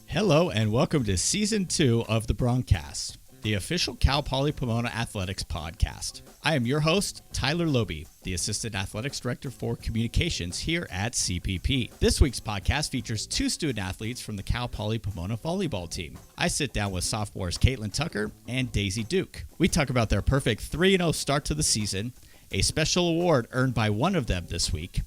Hello and welcome to Season 2 of the BroncCast, the official Cal Poly Pomona Athletics podcast. I am your host, Tyler Lobe, the Assistant Athletics Director for Communications here at CPP. This week's podcast features two student athletes from the Cal Poly Pomona volleyball team. I sit down with sophomores Kaitlan Tucker and Daisy Duke. We talk about their perfect 3-0 start to the season, a special award earned by one of them this week,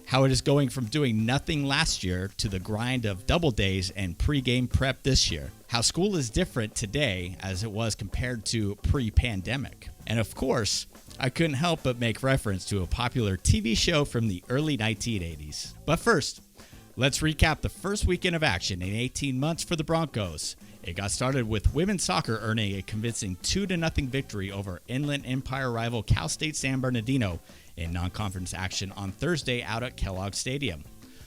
how it is going from doing nothing last year to the grind of double days and pre-game prep this year, how school is different today as it was compared to pre-pandemic. And of course, I couldn't help but make reference to a popular TV show from the early 1980s. But first, let's recap the first weekend of action in 18 months for the Broncos. It got started with women's soccer earning a convincing 2-0 victory over Inland Empire rival Cal State San Bernardino in non-conference action on Thursday out at Kellogg Stadium.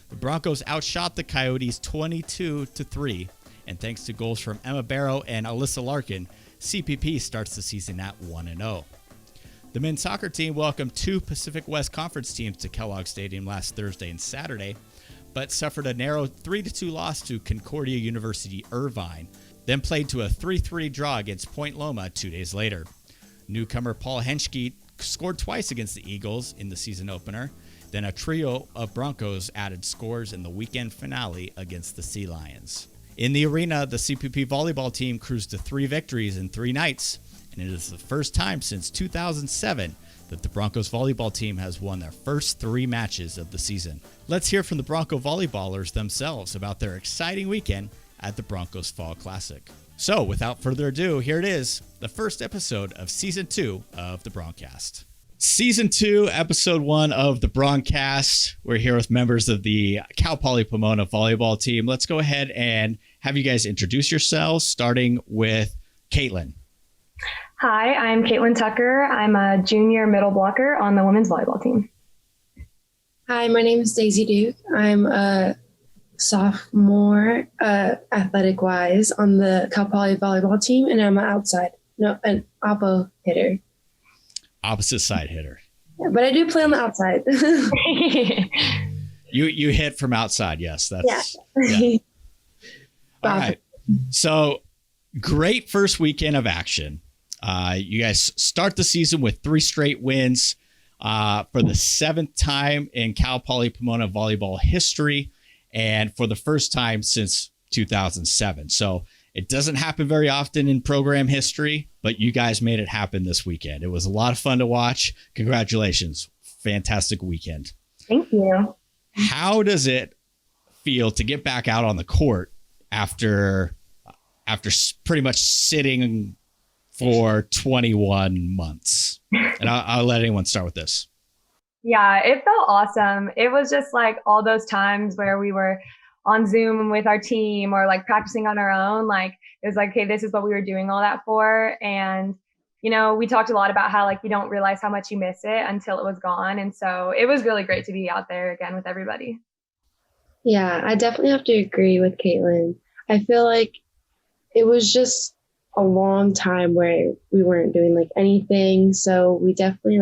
The Broncos outshot the Coyotes 22-3, and thanks to goals from Emma Barrow and Alyssa Larkin, CPP starts the season at 1-0. The men's soccer team welcomed two Pacific West Conference teams to Kellogg Stadium last Thursday and Saturday, but suffered a narrow 3-2 loss to Concordia University Irvine, then played to a 3-3 draw against Point Loma 2 days later. Newcomer Paul Henschke scored twice against the Eagles in the season opener. Then a trio of Broncos added scores in the weekend finale against the Sea Lions. In the arena, the CPP volleyball team cruised to 3 victories in 3 nights, and it is the first time since 2007 that the Broncos volleyball team has won their first 3 matches of the season. Let's hear from the Bronco volleyballers themselves about their exciting weekend at the Broncos Fall Classic. So, without further ado, here it is, the first episode of Season 2 of the BroncCast. Season 2, Episode 1 of the BroncCast. We're here with members of the Cal Poly Pomona volleyball team. Let's go ahead and have you guys introduce yourselves, starting with Kaitlan. Hi, I'm Kaitlan Tucker. I'm a junior middle blocker on the women's volleyball team. Hi, my name is Daisy Duke. I'm a sophomore, athletic-wise, on the Cal Poly volleyball team, and I'm an oppo hitter. Opposite side hitter. Yeah, but I do play on the outside. You hit from outside, yes. That's yeah. All right. So, great first weekend of action. You guys start the season with 3 straight wins for the 7th time in Cal Poly Pomona volleyball history, and for the first time since 2007. So it doesn't happen very often in program history, but you guys made it happen this weekend. It was a lot of fun to watch. Congratulations. Fantastic weekend. Thank you. How does it feel to get back out on the court after pretty much sitting for 21 months? And I'll let anyone start with this. Yeah, it felt awesome. It was just like all those times where we were on Zoom with our team or like practicing on our own. Like it was like, okay, this is what we were doing all that for. And, you know, we talked a lot about how like you don't realize how much you miss it until it was gone. And so it was really great to be out there again with everybody. Yeah, I definitely have to agree with Kaitlan. I feel like it was just a long time where we weren't doing like anything. So I definitely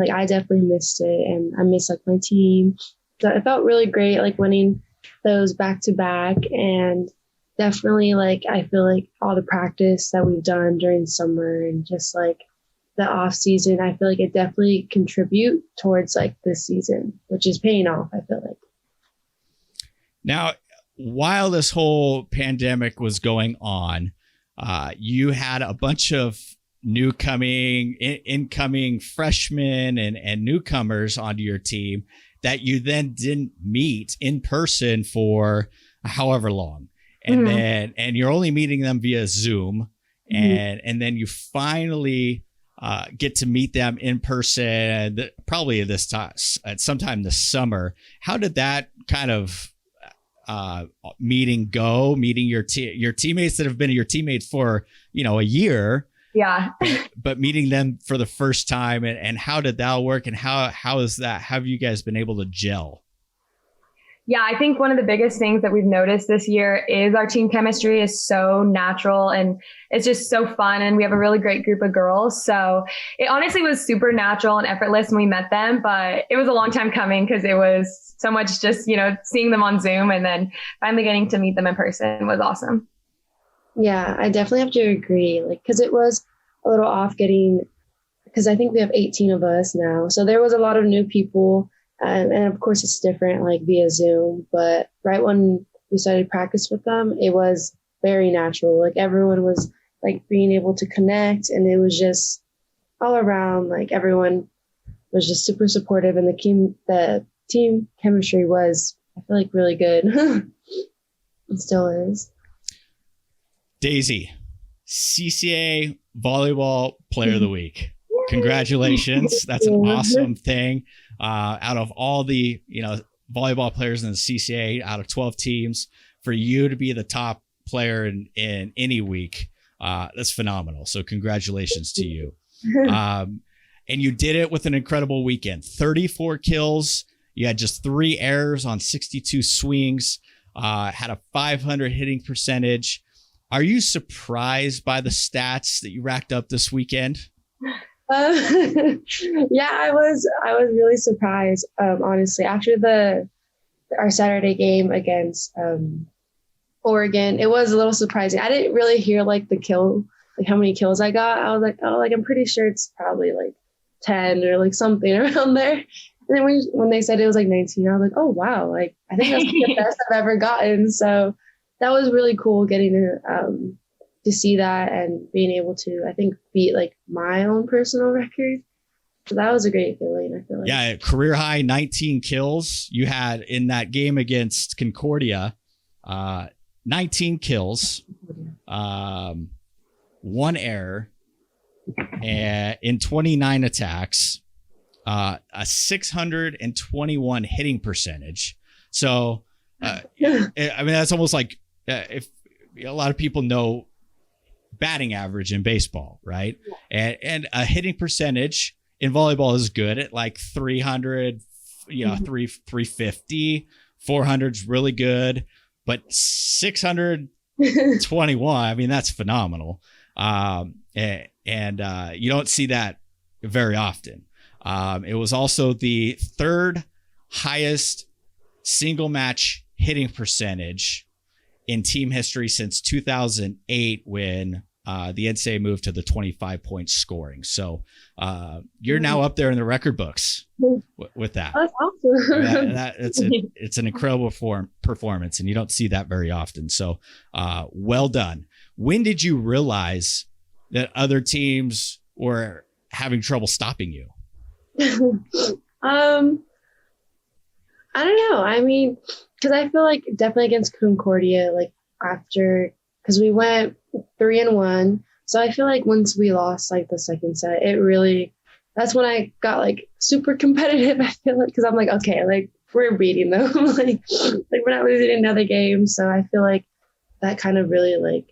missed it, and I missed like my team. So it felt really great, like winning those back to back, and definitely like, I feel like all the practice that we've done during summer and just like the off season, I feel like it definitely contribute towards like this season, which is paying off, I feel like. Now, while this whole pandemic was going on, you had a bunch of incoming freshmen and newcomers onto your team that you then didn't meet in person for however long. And and you're only meeting them via Zoom. And then you finally get to meet them in person, probably this time, at sometime this summer. How did that kind of meeting your teammates that have been your teammates for, a year? Yeah. but meeting them for the first time, and how did that work? And how is that? Have you guys been able to gel? Yeah, I think one of the biggest things that we've noticed this year is our team chemistry is so natural and it's just so fun. And we have a really great group of girls. So it honestly was super natural and effortless when we met them, but it was a long time coming because it was so much just, seeing them on Zoom and then finally getting to meet them in person was awesome. Yeah, I definitely have to agree. Because it was a little off because I think we have 18 of us now. So there was a lot of new people. And of course, it's different via Zoom. But right when we started practice with them, it was very natural. Everyone was being able to connect. And it was just all around, everyone was just super supportive. And the team chemistry was, I feel really good. It still is. Daisy, CCA Volleyball Player of the Week. Congratulations. That's an awesome thing. Out of all the, volleyball players in the CCA, out of 12 teams, for you to be the top player in any week, that's phenomenal. So congratulations to you. And you did it with an incredible weekend. 34 kills. You had just 3 errors on 62 swings, had a 500 hitting percentage. Are you surprised by the stats that you racked up this weekend? Yeah, I was really surprised, honestly, after our Saturday game against Oregon. It was a little surprising. I didn't really hear the how many kills I got. I was I'm pretty sure it's probably 10 or something around there. And then when they said it was 19, I was oh wow, I think that's the best I've ever gotten. So that was really cool getting to see that and being able to, I think, beat my own personal record. So that was a great feeling, I feel like. Yeah, career high 19 kills. You had in that game against Concordia, 19 kills, 1 error, and in 29 attacks, a 621 hitting percentage. So, that's almost if a lot of people know batting average in baseball, right? And a hitting percentage in volleyball is good at 300, 350, 400 is really good, but 621, that's phenomenal. And you don't see that very often. It was also the 3rd highest single match hitting percentage in team history since 2008 when the NCAA moved to the 25-point scoring. So you're now up there in the record books with that. That's awesome. It's an incredible performance, and you don't see that very often. So well done. When did you realize that other teams were having trouble stopping you? I don't know. Because I feel definitely against Concordia, because we went 3-1. So I feel once we lost the second set, that's when I got super competitive. I feel because I'm okay, we're beating them. We're not losing another game. So I feel that kind of really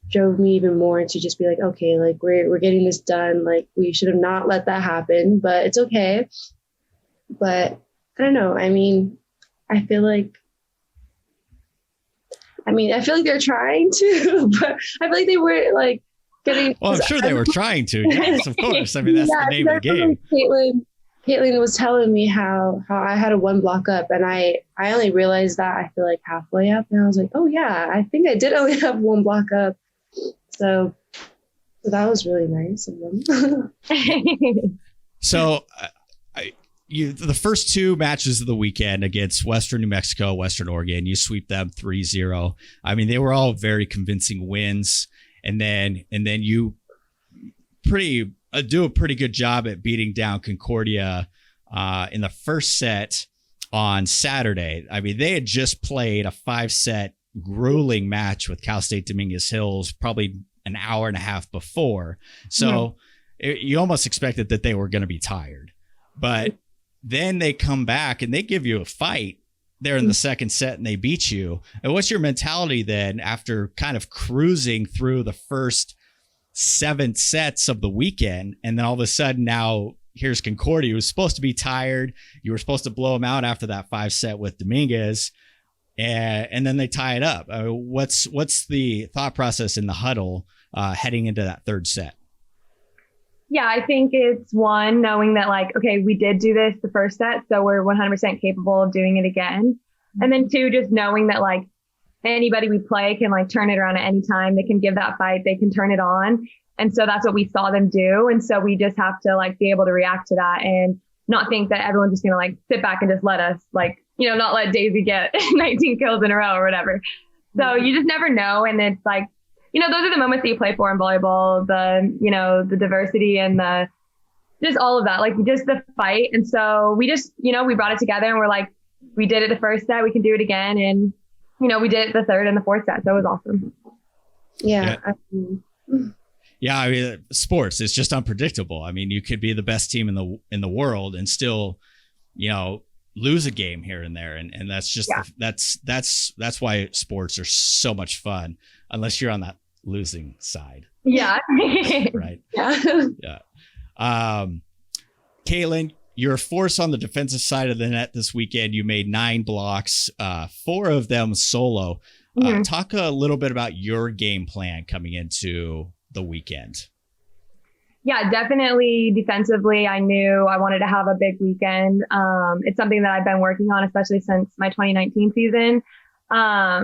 drove me even more to just be okay, we're getting this done. We should have not let that happen, but it's okay. But I don't know. I feel I feel they're trying to, but I feel they were getting. Well, I'm sure they were trying to. Yes, of course. That's the name of the game. Kaitlan was telling me how I had a 1 block up, and I only realized that I feel halfway up, and I was oh yeah, I think I did only have 1 block up. So that was really nice of them. So. The first 2 matches of the weekend against Western New Mexico, Western Oregon, you sweep them 3-0. They were all very convincing wins. And then you do a pretty good job at beating down Concordia in the first set on Saturday. They had just played a 5-set grueling match with Cal State Dominguez Hills probably an hour and a half before. So you almost expected that they were going to be tired. But then they come back and they give you a fight there in the second set and they beat you. And what's your mentality then after kind of cruising through the first 7 sets of the weekend? And then all of a sudden now here's Concordia, who was supposed to be tired. You were supposed to blow them out after that 5-set with Dominguez, and then they tie it up. What's the thought process in the huddle heading into that third set? Yeah, I think it's one, knowing that like, okay, we did do this the first set, so we're 100% capable of doing it again. And then two, just knowing that like anybody we play can like turn it around at any time. They can give that fight, they can turn it on. And so that's what we saw them do. And so we just have to like be able to react to that and not think that everyone's just going to like sit back and just let us like, you know, not let Daisy get 19 kills in a row or whatever. So you just never know. And it's like, you know, those are the moments that you play for in volleyball, the diversity and just all of that, like just the fight. And so we just, you know, we brought it together and we're like, we did it the first set, we can do it again. And, you know, we did it the third and the fourth set. So it was awesome. Yeah. Yeah. I mean, sports, it's just unpredictable. I mean, you could be the best team in the world and still, you know, lose a game here and there. And that's just, that's why sports are so much fun, unless you're on that losing side. Yeah. Right. Yeah. Yeah. Kaitlan, you're a force on the defensive side of the net this weekend. You made 9 blocks, 4 of them solo. Talk a little bit about your game plan coming into the weekend. Yeah, definitely defensively. I knew I wanted to have a big weekend. It's something that I've been working on, especially since my 2019 season. Yeah,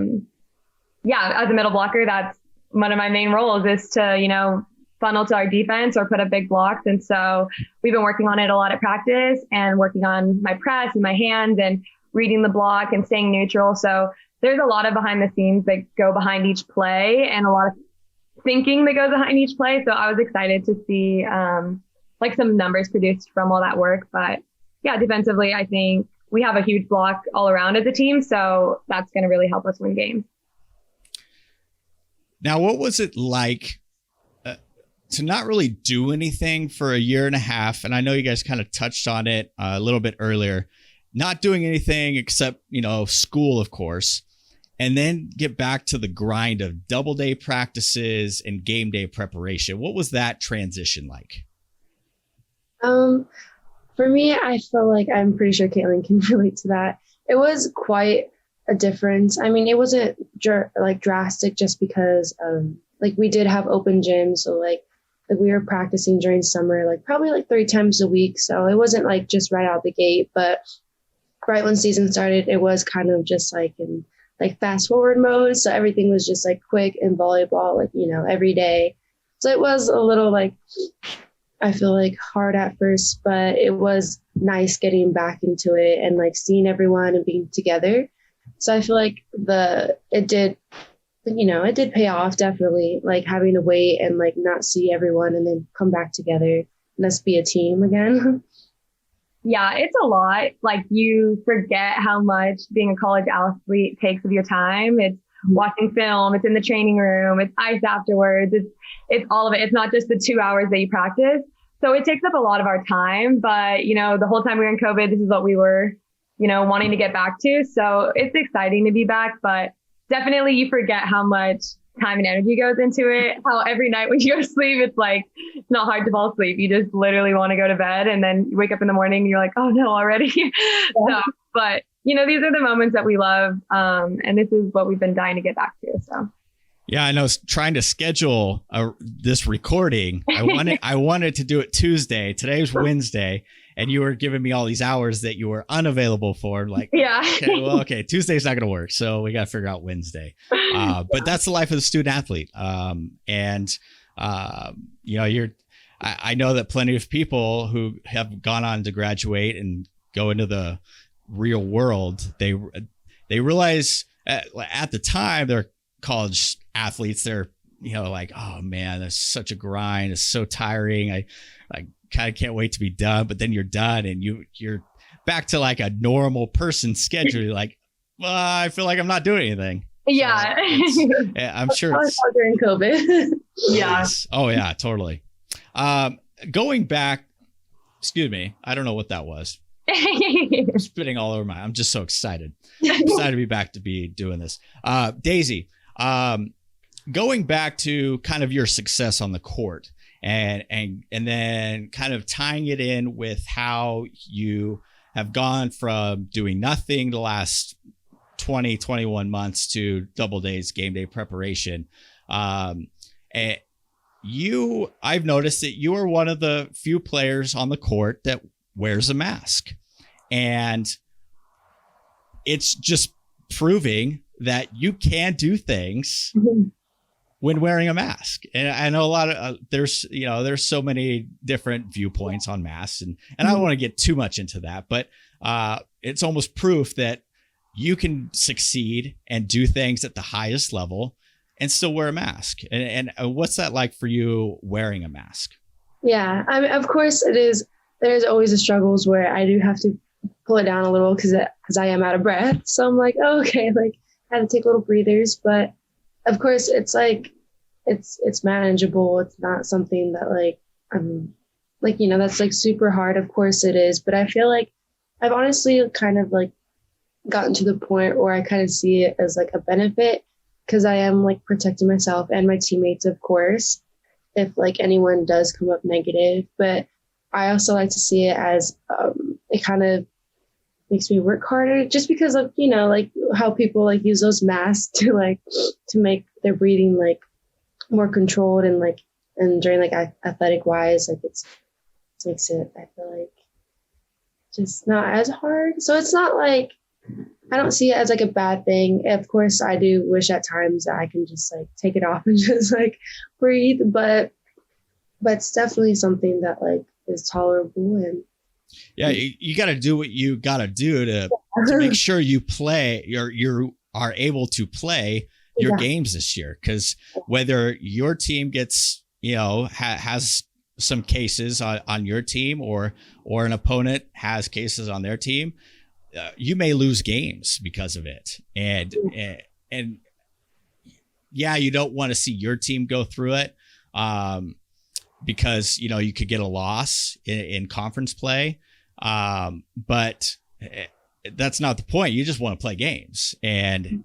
as a middle blocker, that's one of my main roles is to, you know, funnel to our defense or put up big blocks. And so we've been working on it a lot at practice and working on my press and my hands and reading the block and staying neutral. So there's a lot of behind the scenes that go behind each play and a lot of thinking that goes behind each play. So I was excited to see like some numbers produced from all that work. But yeah, defensively, I think we have a huge block all around as a team. So that's going to really help us win games. Now, what was it like to not really do anything for a year and a half? And I know you guys kind of touched on it a little bit earlier, not doing anything except, you know, school, of course, and then get back to the grind of double day practices and game day preparation. What was that transition like? For me, I feel like I'm pretty sure Kaitlan can relate to that. It was quite a difference. I mean, it wasn't like drastic just because like we did have open gyms. So like we were practicing during summer, like probably like 3 times a week. So it wasn't like just right out the gate, but right when season started, it was kind of just like in like fast forward mode. So everything was just like quick in volleyball, like, you know, every day. So it was a little like, I feel like hard at first, but it was nice getting back into it and like seeing everyone and being together. So I feel like it did pay off, definitely, like having to wait and like not see everyone and then come back together and let's be a team again. Yeah, it's a lot. Like you forget how much being a college athlete takes of your time. It's watching film, it's in the training room, it's ice afterwards, it's all of it. It's not just the 2 hours that you practice. So it takes up a lot of our time. But, you know, the whole time we were in COVID, this is what we were, you know, wanting to get back to. So it's exciting to be back, but definitely you forget how much time and energy goes into it. How every night when you go to sleep, it's like, it's not hard to fall asleep. You just literally want to go to bed and then you wake up in the morning and you're like, oh no, already. So, but you know, these are the moments that we love. And this is what we've been dying to get back to. So. Yeah, I know. Trying to schedule this recording, I wanted to do it Tuesday. Today's Wednesday, and you were giving me all these hours that you were unavailable for. Like, yeah, okay, Tuesday's not going to work, so we got to figure out Wednesday. But that's the life of the student athlete. You know, I know that plenty of people who have gone on to graduate and go into the real world, they realize at the time they're college athletes, they're, you know, like, oh man, that's such a grind, it's so tiring, I kind of can't wait to be done. But then you're done and you're back to like a normal person schedule. You're like, well, I feel like I'm not doing anything. Yeah. So I'm sure it's during COVID. Yeah. Yes. Oh yeah, totally. Going back, excuse me, I don't know what that was. I'm spitting all over I'm just so excited. Excited to be back to be doing this. Daisy, going back to kind of your success on the court and then kind of tying it in with how you have gone from doing nothing the last 21 months to double days game day preparation. And I've noticed that you are one of the few players on the court that wears a mask, and it's just proving that you can do things when wearing a mask. And I know a lot of there's so many different viewpoints on masks, and I don't want to get too much into that, but it's almost proof that you can succeed and do things at the highest level and still wear a mask. And what's that like for you wearing a mask? Yeah, I mean, of course it is. There's always the struggles where I do have to pull it down a little because I am out of breath. So I'm like, oh, okay, like I have to take little breathers. But of course, it's like it's manageable. It's not something that like I'm like, that's like super hard. Of course it is. But I feel like I've honestly kind of like gotten to the point where I kind of see it as like a benefit, because I am like protecting myself and my teammates, of course, if like anyone does come up negative. But I also like to see it as it kind of makes me work harder, just because of, like how people like use those masks to make their breathing like more controlled and during like athletic wise, like it makes it, I feel like, just not as hard. So it's not like, I don't see it as like a bad thing. Of course, I do wish at times that I can just like take it off and just like breathe, but it's definitely something that like is tolerable. And yeah, you got to do what you got to do to make sure you play. You are able to play your games this year, because whether your team gets has some cases on your team or an opponent has cases on their team, you may lose games because of it. And yeah, you don't want to see your team go through it, because, you could get a loss in conference play. But that's not the point. You just want to play games, and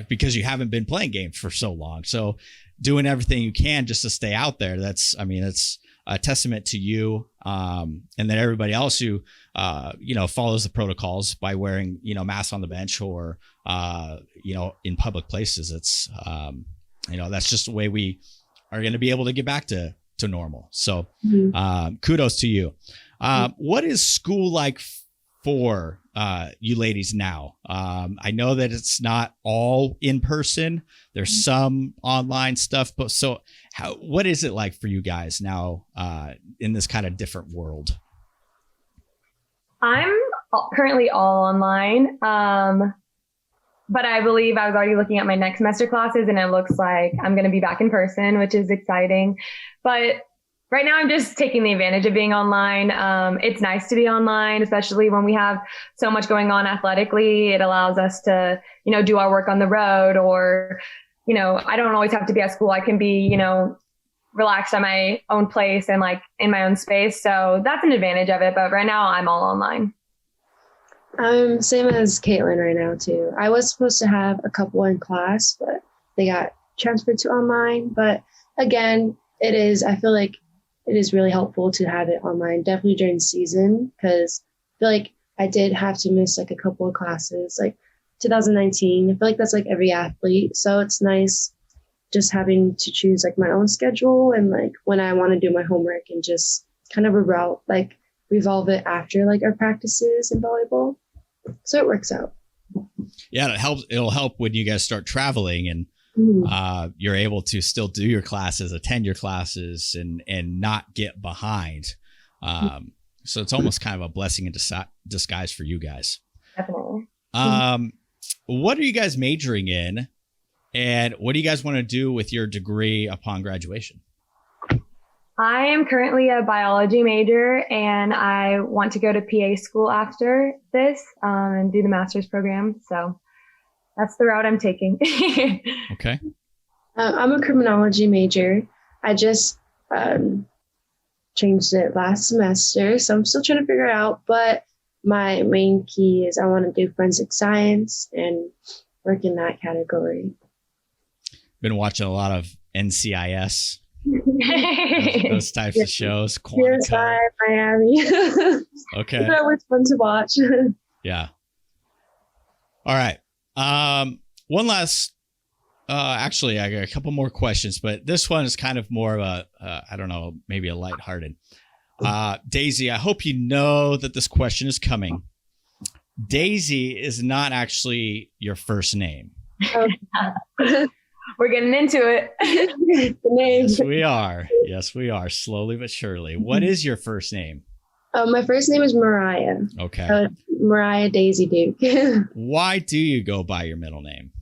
because you haven't been playing games for so long. So doing everything you can just to stay out there. It's a testament to you, and then everybody else who, follows the protocols by wearing, masks on the bench or, in public places. It's, that's just the way we are going to be able to get back to normal. So, kudos to you. What is school like for, you ladies now? I know that it's not all in person. There's some online stuff, but what is it like for you guys now, in this kind of different world? I'm currently all online. But I believe I was already looking at my next semester classes, and it looks like I'm going to be back in person, which is exciting. But right now I'm just taking the advantage of being online. It's nice to be online, especially when we have so much going on athletically. It allows us to, do our work on the road, or, I don't always have to be at school. I can be, relaxed at my own place and like in my own space. So that's an advantage of it. But right now I'm all online. I'm same as Kaitlan right now too. I was supposed to have a couple in class, but they got transferred to online. But again, I feel like it is really helpful to have it online, definitely during the season, because I feel like I did have to miss like a couple of classes, like 2019. I feel like that's like every athlete. So it's nice just having to choose like my own schedule and like when I want to do my homework, and just kind of revolve it after like our practices in volleyball. So it works out. Yeah, it'll help when you guys start traveling and you're able to still do your classes, attend your classes, and not get behind. So it's almost kind of a blessing in disguise for you guys. Definitely. What are you guys majoring in, and what do you guys want to do with your degree upon graduation? I am currently a biology major, and I want to go to PA school after this and do the master's program. So that's the route I'm taking. Okay. I'm a criminology major. I just changed it last semester, so I'm still trying to figure it out. But my main key is I want to do forensic science and work in that category. Been watching a lot of NCIS those types of shows. CSI, Miami. Okay. It's always fun to watch. Yeah. All right. One last, actually, I got a couple more questions, but this one is kind of more of a, I don't know, maybe a lighthearted. Daisy, I hope you know that this question is coming. Daisy is not actually your first name. We're getting into it. The name. Yes, we are. Yes, we are. Slowly but surely. What is your first name? My first name is Mariah. Okay. Mariah Daisy Duke. Why do you go by your middle name?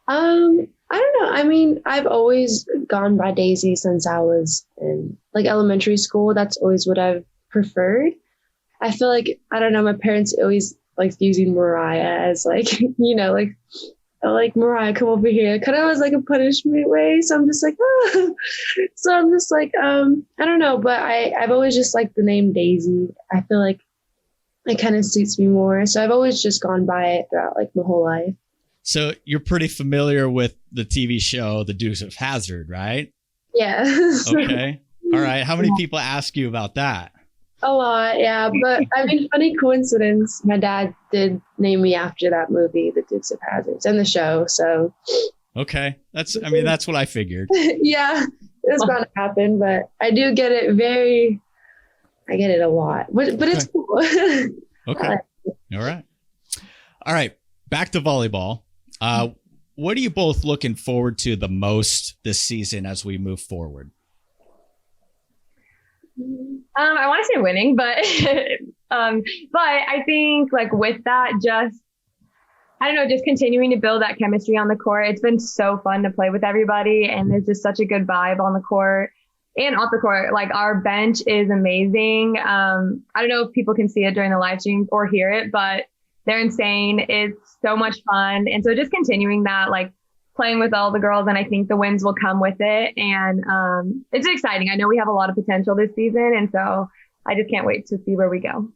I don't know. I mean, I've always gone by Daisy since I was in like elementary school. That's always what I've preferred. I feel like, I don't know, my parents always like using Mariah as like, like Mariah, come over here. Kind of was like a punishment way. So I'm just like, oh. So I'm just like, I don't know, but I've always just liked the name Daisy. I feel like it kind of suits me more. So I've always just gone by it throughout like my whole life. So you're pretty familiar with the TV show, The Dukes of Hazzard, right? Yeah. Okay. All right. How many people ask you about that? A lot, yeah. But I mean, funny coincidence. My dad did name me after that movie, The Dukes of Hazzard, and the show. So, okay, that's what I figured. Yeah, it's gonna happen, but I do get it I get it a lot, but it's cool. Okay, all right. Back to volleyball. What are you both looking forward to the most this season as we move forward? I want to say winning, but I think like with that, just continuing to build that chemistry on the court. It's been so fun to play with everybody, and there's just such a good vibe on the court and off the court. Like our bench is amazing. I don't know if people can see it during the live stream or hear it, but they're insane. It's so much fun, and so just continuing that, like playing with all the girls, and I think the wins will come with it. And it's exciting. I know we have a lot of potential this season, and so I just can't wait to see where we go.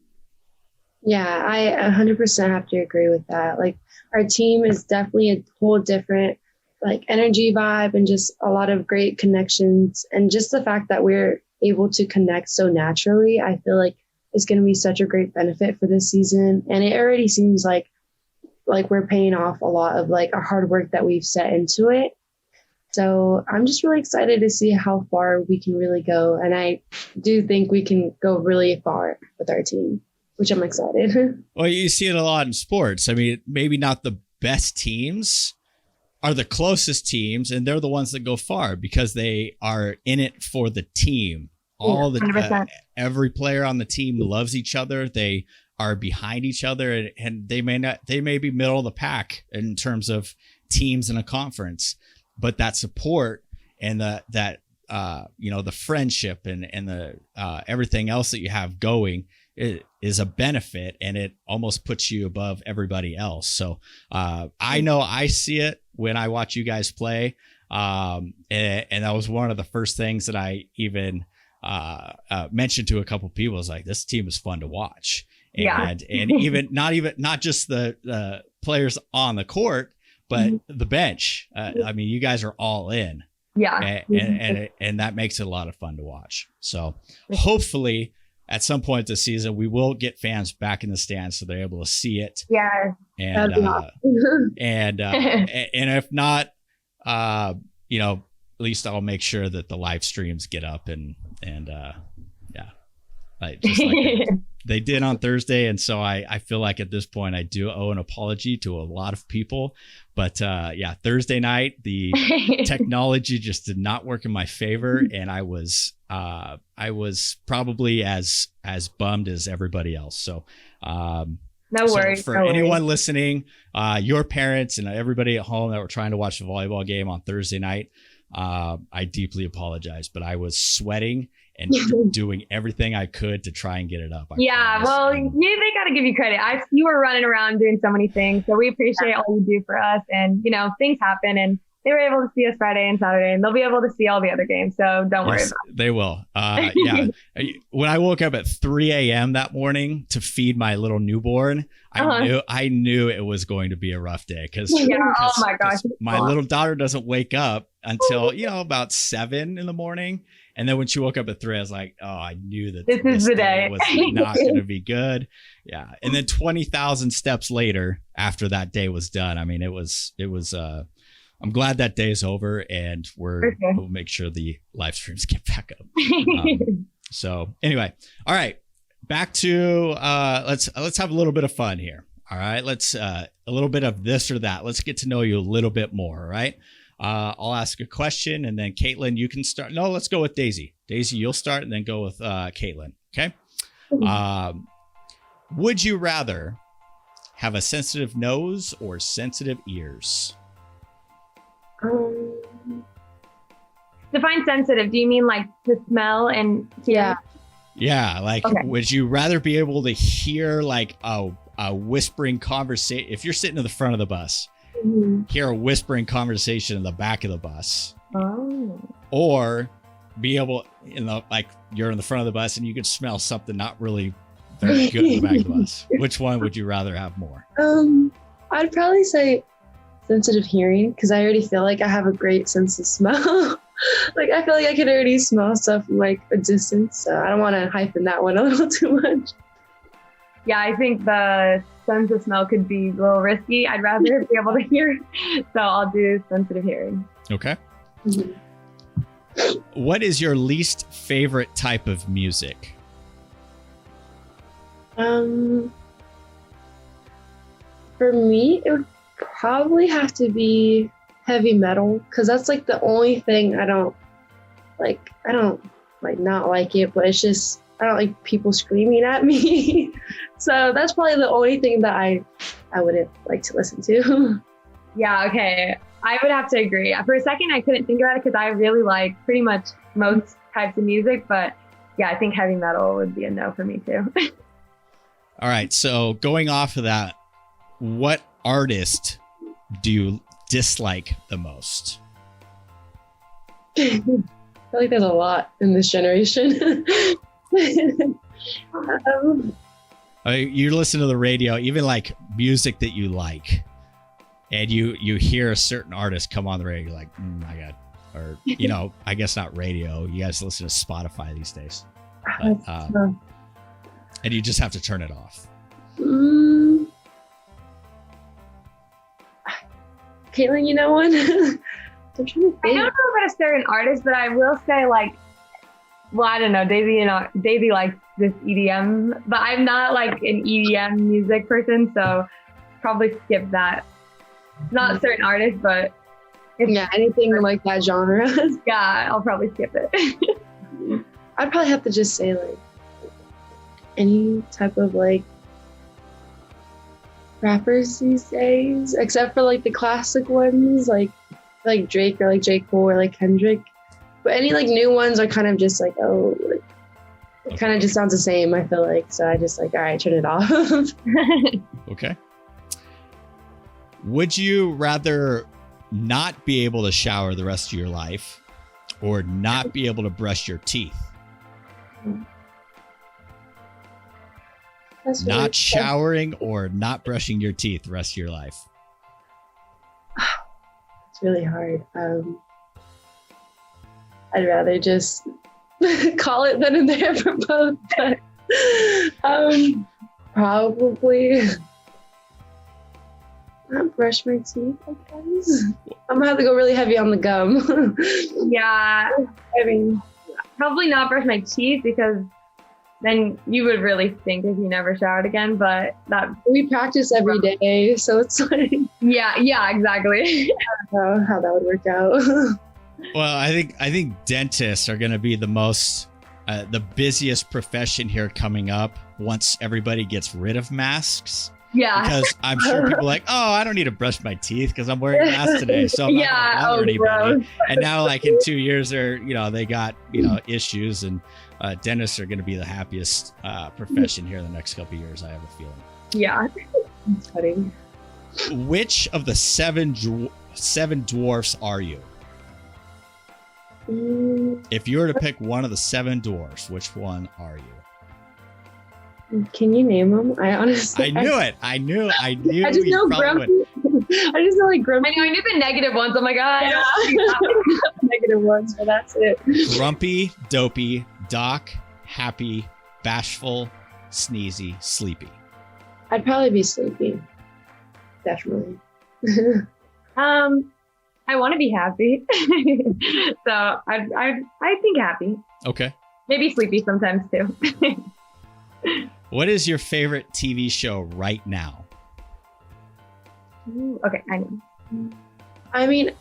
Yeah, I 100% have to agree with that. Like our team is definitely a whole different like energy vibe and just a lot of great connections. And just the fact that we're able to connect so naturally, I feel like it's going to be such a great benefit for this season. And it already seems like we're paying off a lot of like our hard work that we've set into it. So I'm just really excited to see how far we can really go. And I do think we can go really far with our team, which I'm excited. Well, you see it a lot in sports. I mean, maybe not the best teams are the closest teams, and they're the ones that go far because they are in it for the team. Every player on the team loves each other. They are behind each other, and they may be middle of the pack in terms of teams in a conference, but that support and the friendship and the everything else that you have going is a benefit, and it almost puts you above everybody else. So I know I see it when I watch you guys play, and that was one of the first things that I even mentioned to a couple people. Is like, this team is fun to watch. And even not just the players on the court, but the bench. I mean, you guys are all in. Yeah. And that makes it a lot of fun to watch. So hopefully at some point this season, we will get fans back in the stands so they're able to see it. Yeah. And if not, at least I'll make sure that the live streams get up and just like they did on Thursday. And so I feel like at this point I do owe an apology to a lot of people, but Thursday night, the technology just did not work in my favor. And I was probably as bummed as everybody else. So, no worries. For anyone listening, your parents and everybody at home that were trying to watch the volleyball game on Thursday night, I deeply apologize, but I was sweating and doing everything I could to try and get it up. They got to give you credit. You were running around doing so many things, so we appreciate all you do for us. And things happen, and they were able to see us Friday and Saturday, and they'll be able to see all the other games. So don't worry about it. They will. Yeah. When I woke up at 3 a.m. that morning to feed my little newborn, I knew it was going to be a rough day because oh my gosh, my little daughter doesn't wake up until about 7 in the morning. And then when she woke up at 3, I was like, oh, I knew that this is the day was not going to be good. Yeah. And then 20,000 steps later, after that day was done, I mean, it was I'm glad that day is over, and we'll make sure the live streams get back up. So anyway, all right, back to let's have a little bit of fun here. All right, let's a little bit of this or that. Let's get to know you a little bit more. All right. I'll ask a question, and then Kaitlan, you can start. No, let's go with Daisy. Daisy, you'll start, and then go with Kaitlan. Okay. Would you rather have a sensitive nose or sensitive ears? Define sensitive. Do you mean like to smell and hear? Yeah. Like, would you rather be able to hear like a whispering conversation if you're sitting in the front of the bus? Hear a whispering conversation in the back of the bus, or be able, you're in the front of the bus and you could smell something not really very good in the back of the bus. Which one would you rather have more? I'd probably say sensitive hearing, because I already feel like I have a great sense of smell. Like I feel like I can already smell stuff from like a distance, so I don't want to hype in that one a little too much. Yeah, I think the sense of smell could be a little risky. I'd rather be able to hear, so I'll do sensitive hearing. Okay. What is your least favorite type of music? For me, it would probably have to be heavy metal, because that's like the only thing I don't like not like it, but it's just I don't like people screaming at me. So that's probably the only thing that I wouldn't like to listen to. Yeah, okay. I would have to agree. For a second, I couldn't think about it because I really like pretty much most types of music. But yeah, I think heavy metal would be a no for me too. All right. So going off of that, what artist do you dislike the most? I feel like there's a lot in this generation. You listen to the radio, even like music that you like, and you hear a certain artist come on the radio, you're like, I got, or I guess not radio. You guys listen to Spotify these days, but, and you just have to turn it off. Kaitlan, you know one? I'm trying to think. I don't know about a certain artist, but I will say I don't know, Davey likes this EDM, but I'm not like an EDM music person, so probably skip that. Not a certain artist, but anything like that genre. Yeah, I'll probably skip it. I'd probably have to just say like any type of like rappers these days, except for like the classic ones like Drake or like J. Cole or like Kendrick. But any like new ones are kind of just like, it kind of just sounds the same, I feel like. So I just like, all right, turn it off. Okay. Would you rather not be able to shower the rest of your life or not be able to brush your teeth? Not showering or not brushing your teeth the rest of your life? It's really hard. I'd rather just call it then and there for both, but probably not brush my teeth, I guess. I'm gonna have to go really heavy on the gum. Yeah, I mean, probably not brush my teeth, because then you would really stink if you never showered again, but we practice every day, so it's like yeah, exactly. I don't know how that would work out. Well, I think dentists are going to be the busiest profession here coming up once everybody gets rid of masks. Yeah. Because I'm sure people are like, oh, I don't need to brush my teeth because I'm wearing a mask today, so I'm not going to bother anybody. And now, like in 2 years, they got issues, and dentists are going to be the happiest profession here in the next couple of years, I have a feeling. Yeah. It's funny. Which of the seven dwarfs are you? Mm, If you were to pick one of the seven dwarfs, which one are you? can you name them? I honestly, I knew it. I knew I just you know probably grumpy. I just know like grumpy. I knew the negative ones. Oh my God. Yeah. Negative ones, but that's it. would. Grumpy, dopey, doc, happy, bashful, sneezy, sleepy. I'd probably be sleepy. Definitely. I want to be happy. So I think happy. Okay. Maybe sleepy sometimes too. What is your favorite TV show right now? Ooh, okay, I know. I mean,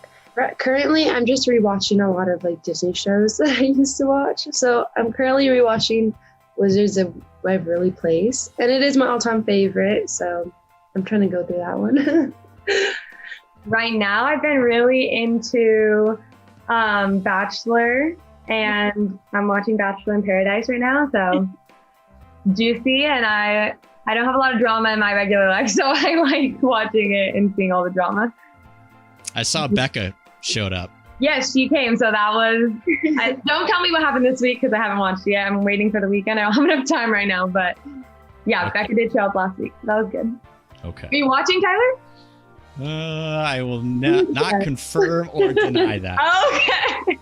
currently I'm just rewatching a lot of like Disney shows that I used to watch. So I'm currently rewatching Wizards of Waverly Place, and it is my all-time favorite. So I'm trying to go through that one. Right now, I've been really into Bachelor, and I'm watching Bachelor in Paradise right now. So juicy, and I don't have a lot of drama in my regular life, so I like watching it and seeing all the drama. I saw Becca showed up. Yes, she came, so that was. Don't tell me what happened this week because I haven't watched it yet. I'm waiting for the weekend. I don't have enough time right now, but yeah, Okay. Becca did show up last week. That was good. Okay. Are you watching, Tyler? I will not confirm or deny that. Okay.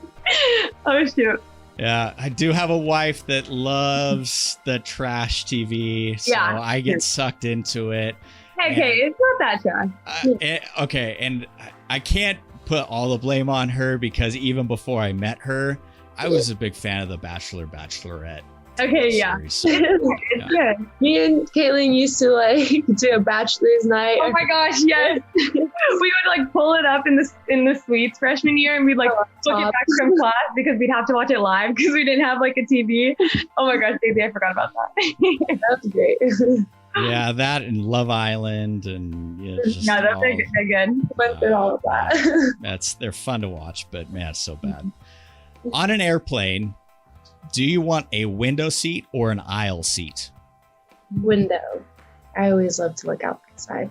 Oh shoot. Yeah, I do have a wife that loves the trash TV, so Yeah. I get sucked into it. Okay, it's not that trash. Okay, and I can't put all the blame on her because even before I met her, I was a big fan of The Bachelor, Bachelorette. Okay, yeah. series, so, It's good. Me and Kaitlan used to like do a bachelor's night. Oh my gosh, yes. We would like pull it up in the suites freshman year, and we'd like book it back from class because we'd have to watch it live because we didn't have like a TV. Oh my gosh, Daisy, I forgot about that. That's great. yeah, that and Love Island and just No, that's all- they're good. Went through all of that. they're fun to watch, but man, it's so bad. On an airplane, do you want a window seat or an aisle seat? Window. I always love to look outside.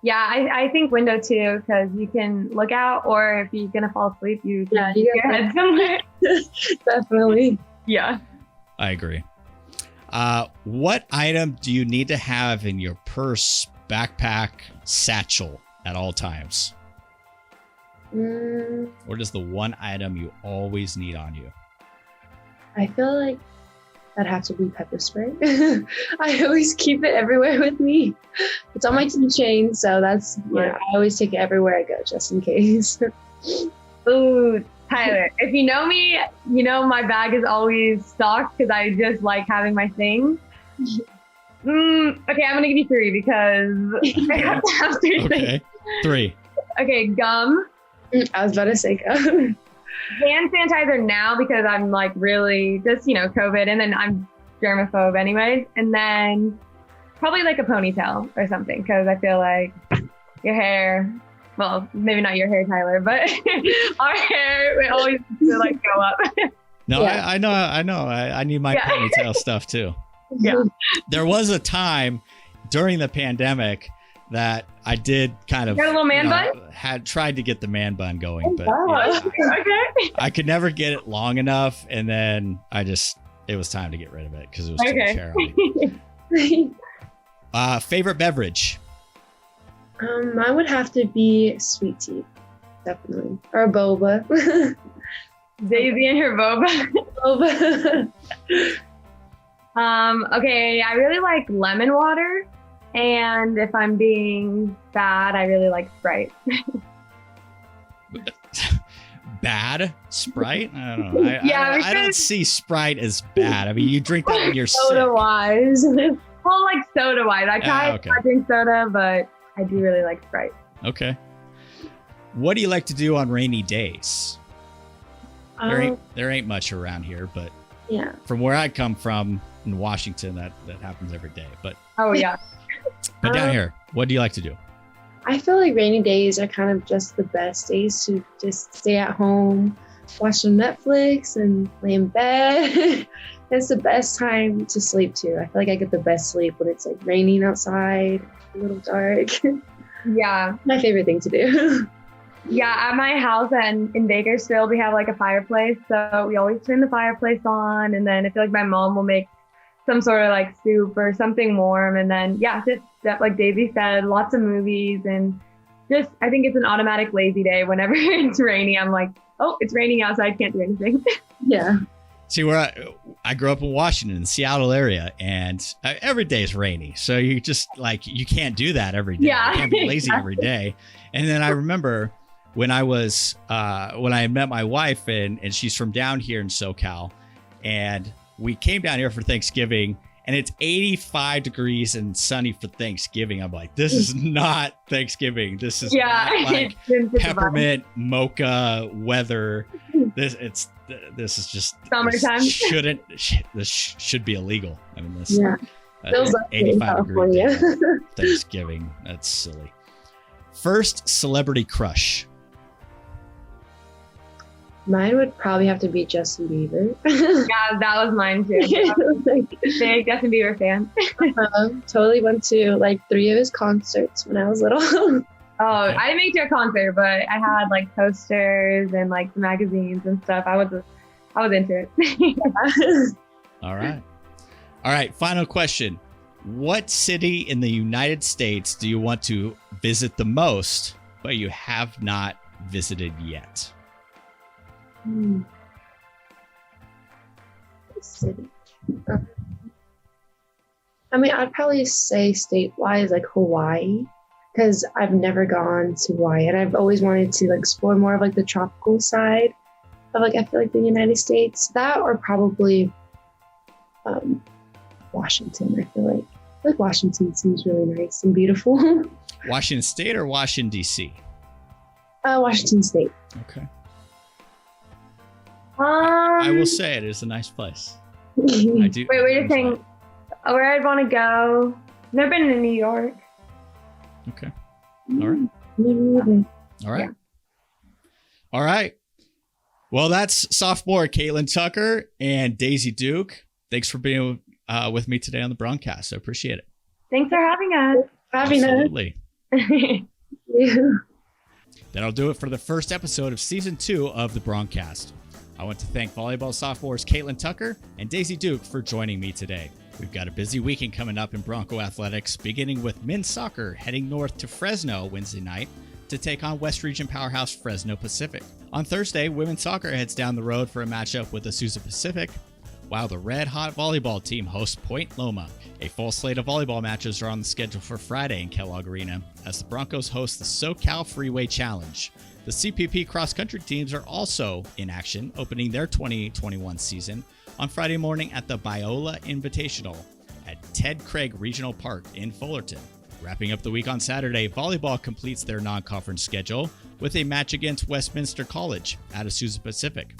Yeah, I think window too because you can look out, or if you're gonna fall asleep, you can Yeah, keep your head somewhere. Definitely. Yeah. I agree. What item do you need to have in your purse, backpack, satchel at all times? What is the one item you always need on you? I feel like that'd have to be pepper spray. I always keep it everywhere with me. It's on my keychain, so that's, I always take it everywhere I go, just in case. Ooh, Tyler, if you know me, you know my bag is always stocked because I just like having my things. Okay, I'm gonna give you three because I have to have three things. Okay, 3. Okay, gum, I was about to say gum. hand sanitizer now because I'm like really just, COVID, and then I'm germaphobe anyways. And then probably like a ponytail or something because I feel like your hair, well, maybe not your hair, Tyler, but our hair, we always to like go up. No, Yeah. I know. I need my ponytail stuff too. Yeah. There was a time during the pandemic that I did kind of You got a little man bun? had tried to get the man bun going, but wow. Okay. I could never get it long enough, and then it was time to get rid of it because it was too much hair on me. Favorite beverage? Mine would have to be sweet tea, definitely, or boba. Daisy and her boba. Boba. Okay, I really like lemon water, and if I'm being bad, I really like Sprite. Bad Sprite? I don't know. I don't see Sprite as bad. I mean, you drink that when you're sick. Soda wise. Well, like soda wise. I try okay. to drink soda, but I do really like Sprite. Okay. What do you like to do on rainy days? There ain't much around here, but Yeah. from where I come from in Washington, that happens every day. But Oh yeah. down here, what do you like to do? I feel like rainy days are kind of just the best days to just stay at home, watch some Netflix, and lay in bed. It's the best time to sleep too. I feel like I get the best sleep when it's like raining outside, a little dark. Yeah. My favorite thing to do. Yeah, at my house and in Bakersfield, we have like a fireplace. So we always turn the fireplace on. And then I feel like my mom will make some sort of like soup or something warm. And then, yeah, just like Daisy said, lots of movies. And just, I think it's an automatic lazy day. Whenever it's rainy, I'm like, oh, it's raining outside. Can't do anything. Yeah. See, where I grew up in Washington, the Seattle area, and every day is rainy. So you just like, you can't do that every day. Yeah, You can't be lazy exactly. every day. And then I remember when I met my wife and she's from down here in SoCal, and we came down here for Thanksgiving, and it's 85 degrees and sunny for Thanksgiving. I'm like, this is not Thanksgiving. This is not like peppermint mocha weather. This is just Summertime. This should be illegal. I mean, this Feels like 85 degree day California. Thanksgiving. That's silly. First celebrity crush. Mine would probably have to be Justin Bieber. Yeah, that was mine too. Big Justin Bieber fan. Totally went to like 3 of his concerts when I was little. Oh, I didn't make it to a concert, but I had like posters and like magazines and stuff. I was into it. All right. Final question. What city in the United States do you want to visit the most, but you have not visited yet? City. I mean, I'd probably say statewide is like Hawaii, because I've never gone to Hawaii, and I've always wanted to like explore more of like the tropical side of like, I feel like the United States. That or probably Washington. I feel like Washington seems really nice and beautiful. Washington State or Washington, D.C.? Washington State. Okay. I will say it is a nice place. I do. Wait, we're just saying where I'd want to go. Never been to New York. Okay. All right. All right. Yeah. All right. Well, that's sophomore Kaitlan Tucker and Daisy Duke. Thanks for being with me today on the BroncCast. I appreciate it. Thanks for having us. Absolutely. Yeah. That'll do it for the first episode of season 2 of the BroncCast. I want to thank volleyball sophomores Kaitlan Tucker and Daisy Duke for joining me today. We've got a busy weekend coming up in Bronco athletics, beginning with men's soccer heading north to Fresno Wednesday night to take on West Region powerhouse Fresno Pacific. On Thursday, women's soccer heads down the road for a matchup with Azusa Pacific, while the red-hot volleyball team hosts Point Loma. A full slate of volleyball matches are on the schedule for Friday in Kellogg Arena as the Broncos host the SoCal Freeway Challenge. The CPP cross-country teams are also in action, opening their 2021 season on Friday morning at the Biola Invitational at Ted Craig Regional Park in Fullerton. Wrapping up the week on Saturday, volleyball completes their non-conference schedule with a match against Westminster College at Azusa Pacific.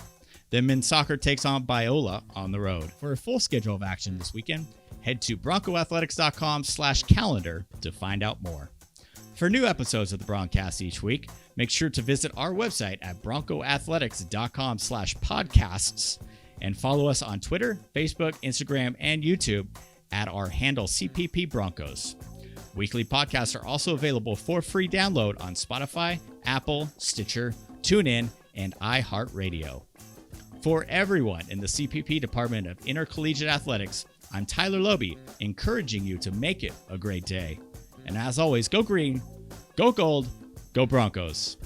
Then men's soccer takes on Biola on the road. For a full schedule of action this weekend, head to broncoathletics.com/calendar to find out more. For new episodes of the BroncCast each week, make sure to visit our website at broncoathletics.com/podcasts and follow us on Twitter, Facebook, Instagram, and YouTube at our handle CPP Broncos. Weekly podcasts are also available for free download on Spotify, Apple, Stitcher, TuneIn, and iHeartRadio. For everyone in the CPP Department of Intercollegiate Athletics, I'm Tyler Lobe, encouraging you to make it a great day. And as always, go green, go gold, go Broncos.